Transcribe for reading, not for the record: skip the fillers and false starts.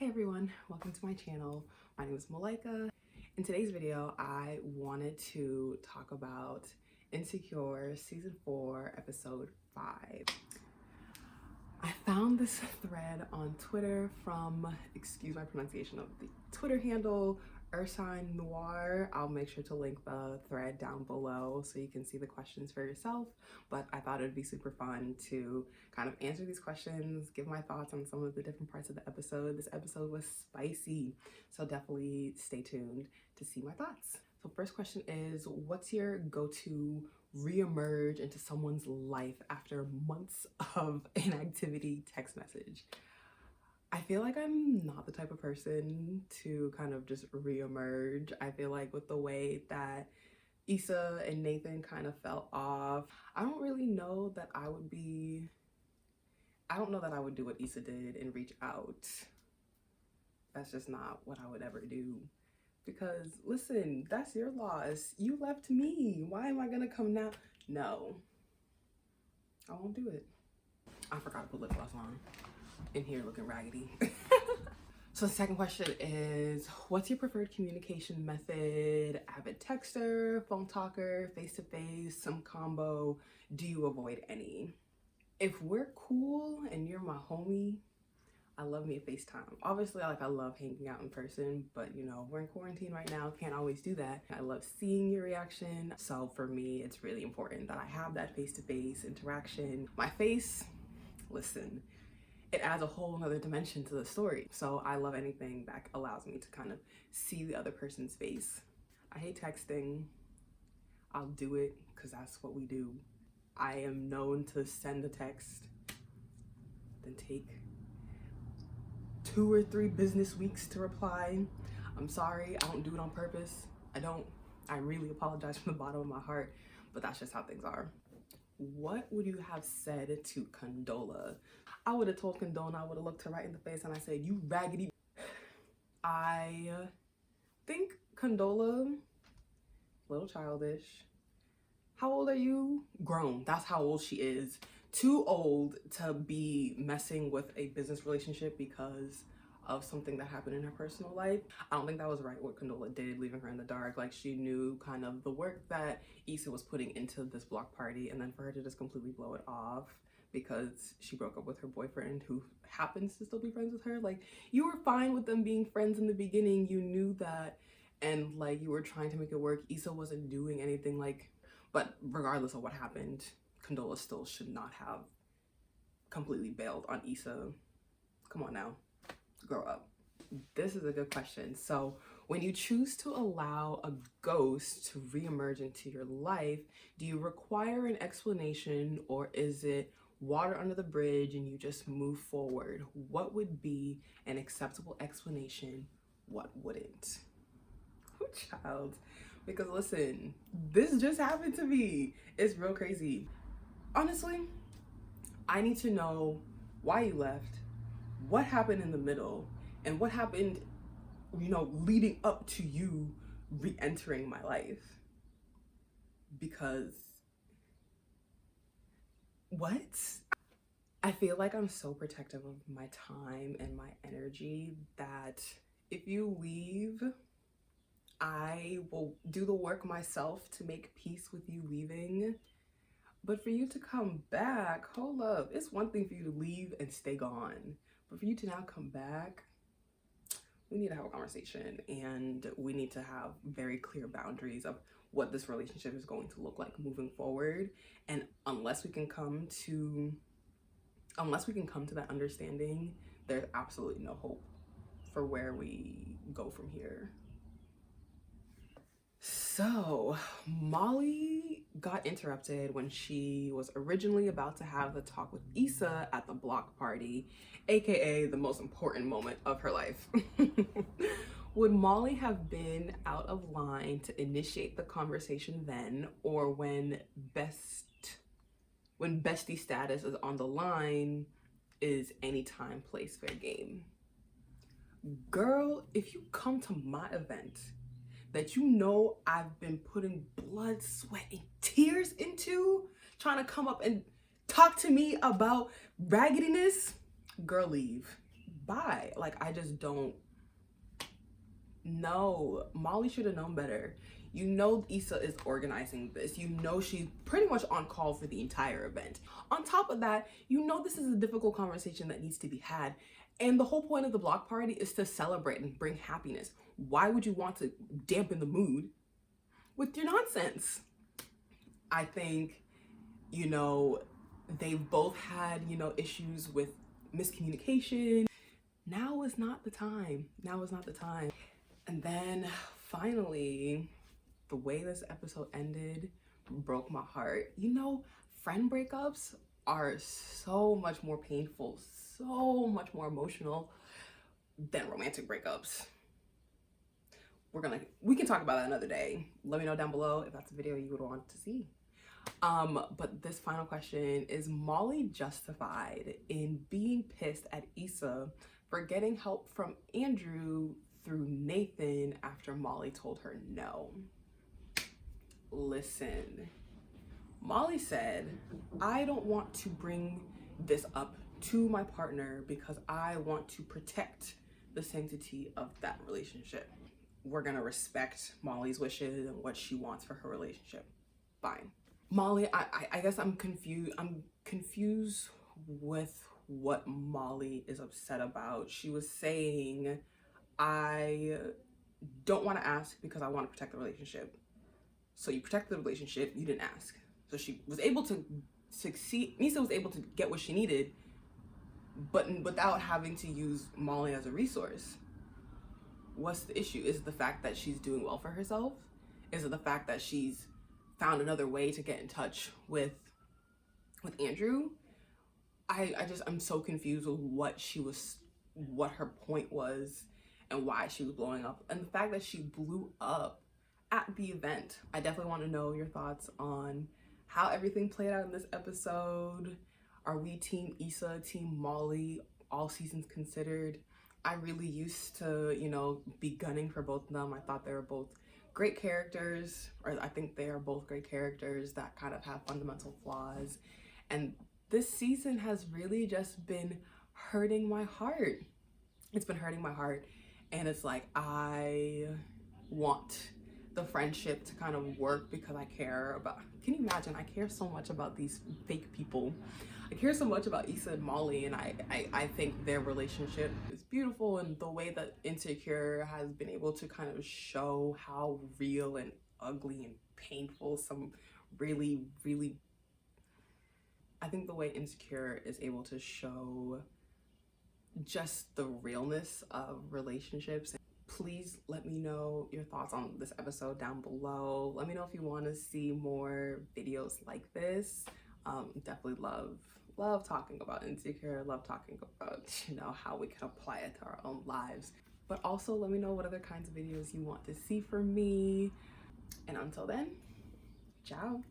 Hey everyone, welcome to my channel. My name is Malaika. In today's video, I wanted to talk about Insecure Season 4, Episode 5. I found this thread on Twitter from, excuse my pronunciation of the Twitter handle, Ursine Noir. I'll make sure to link the thread down below so you can see the questions for yourself, but I thought it would be super fun to kind of answer these questions, give my thoughts on some of the different parts of the episode. This episode was spicy, so definitely stay tuned to see my thoughts. So first question is, what's your go-to re-emerge into someone's life after months of inactivity text message? I feel like I'm not the type of person to kind of just re-emerge. I feel like with the way that Issa and Nathan kind of fell off, I don't know that I would do what Issa did and reach out. That's just not what I would ever do. Because listen, that's your loss. You left me. Why am I gonna come now? No, I won't do it. I forgot to put lip gloss on. In here looking raggedy. So the second question is, what's your preferred communication method? Avid texter, phone talker, face-to-face, some combo? Do you avoid any? If we're cool and you're my homie, I love me a FaceTime. Obviously, I love hanging out in person, but you know, we're in quarantine right now, can't always do that. I love seeing your reaction. So for me, it's really important that I have that face-to-face interaction. My face, listen, it adds a whole nother dimension to the story. So I love anything that allows me to kind of see the other person's face. I hate texting. I'll do it because that's what we do. I am known to send a text, then take 2 or 3 business weeks to reply. I'm sorry, I don't do it on purpose. I really apologize from the bottom of my heart, but that's just how things are. What would you have said to Condola? I would have told Condola, I would have looked her right in the face and I said, you raggedy. I think Condola, a little childish. How old are you? Grown. That's how old she is. Too old to be messing with a business relationship because of something that happened in her personal life. I don't think that was right what Condola did, leaving her in the dark. Like, she knew kind of the work that Issa was putting into this block party, and then for her to just completely blow it off because she broke up with her boyfriend who happens to still be friends with her. Like, you were fine with them being friends in the beginning, you knew that, and like you were trying to make it work. Issa wasn't doing anything, like, but regardless of what happened, Condola still should not have completely bailed on Issa. Come on now, grow up. This is a good question. So when you choose to allow a ghost to reemerge into your life, do you require an explanation, or is it water under the bridge and you just move forward? What would be an acceptable explanation? What wouldn't? Oh, child. Because listen, this just happened to me. It's real crazy. Honestly, I need to know why you left, what happened in the middle, and what happened, you know, leading up to you re-entering my life. Because what? I feel like I'm so protective of my time and my energy that if you leave, I will do the work myself to make peace with you leaving. But for you to come back, hold up. It's one thing for you to leave and stay gone, but for you to now come back, we need to have a conversation, and we need to have very clear boundaries of what this relationship is going to look like moving forward. And unless we can come to that understanding, there's absolutely no hope for where we go from here. So Molly got interrupted when she was originally about to have the talk with Issa at the block party, aka the most important moment of her life. Would Molly have been out of line to initiate the conversation then, or when bestie status is on the line, is any time, place, fair game? Girl, if you come to my event that you know I've been putting blood, sweat, and tears into, trying to come up and talk to me about raggediness, girl, leave. bye. Like, I just don't know. Molly should have known better. You know Issa is organizing this. You know she's pretty much on call for the entire event. On top of that, you know this is a difficult conversation that needs to be had. And the whole point of the block party is to celebrate and bring happiness. Why would you want to dampen the mood with your nonsense? I think, you know, they've both had, you know, issues with miscommunication. Now is not the time. Now is not the time. And then finally, the way this episode ended broke my heart. You know, friend breakups are so much more painful, so much more emotional than romantic breakups. We can talk about that another day. Let me know down below if that's a video you would want to see. But this final question: is Molly justified in being pissed at Issa for getting help from Andrew through Nathan after Molly told her no? Listen, Molly said, I don't want to bring this up to my partner because I want to protect the sanctity of that relationship. We're gonna respect Molly's wishes and what she wants for her relationship. Fine. Molly, I guess I'm confused. I'm confused with what Molly is upset about. She was saying, I don't want to ask because I want to protect the relationship. So you protected the relationship, you didn't ask. So she was able to succeed. Issa was able to get what she needed, but without having to use Molly as a resource. What's the issue? Is it the fact that she's doing well for herself? Is it the fact that she's found another way to get in touch with Andrew? I'm so confused with what her point was and why she was blowing up. And the fact that she blew up at the event. I definitely want to know your thoughts on how everything played out in this episode. Are we team Issa, team Molly, all seasons considered? I really used to, you know, be gunning for both of them. I thought they were both great characters, or I think they are both great characters that kind of have fundamental flaws. And this season has really just been hurting my heart. It's been hurting my heart. And it's like, I want the friendship to kind of work because I care about, can you imagine? I care so much about these fake people. I care so much about Issa and Molly, and I think their relationship is beautiful, and the way that Insecure has been able to kind of show how real and ugly and painful some really, really, I think the way Insecure is able to show just the realness of relationships. Please let me know your thoughts on this episode down below. Let me know if you want to see more videos like this. Definitely love talking about Insecure, love talking about, you know, how we can apply it to our own lives. But also let me know what other kinds of videos you want to see from me. And until then, ciao.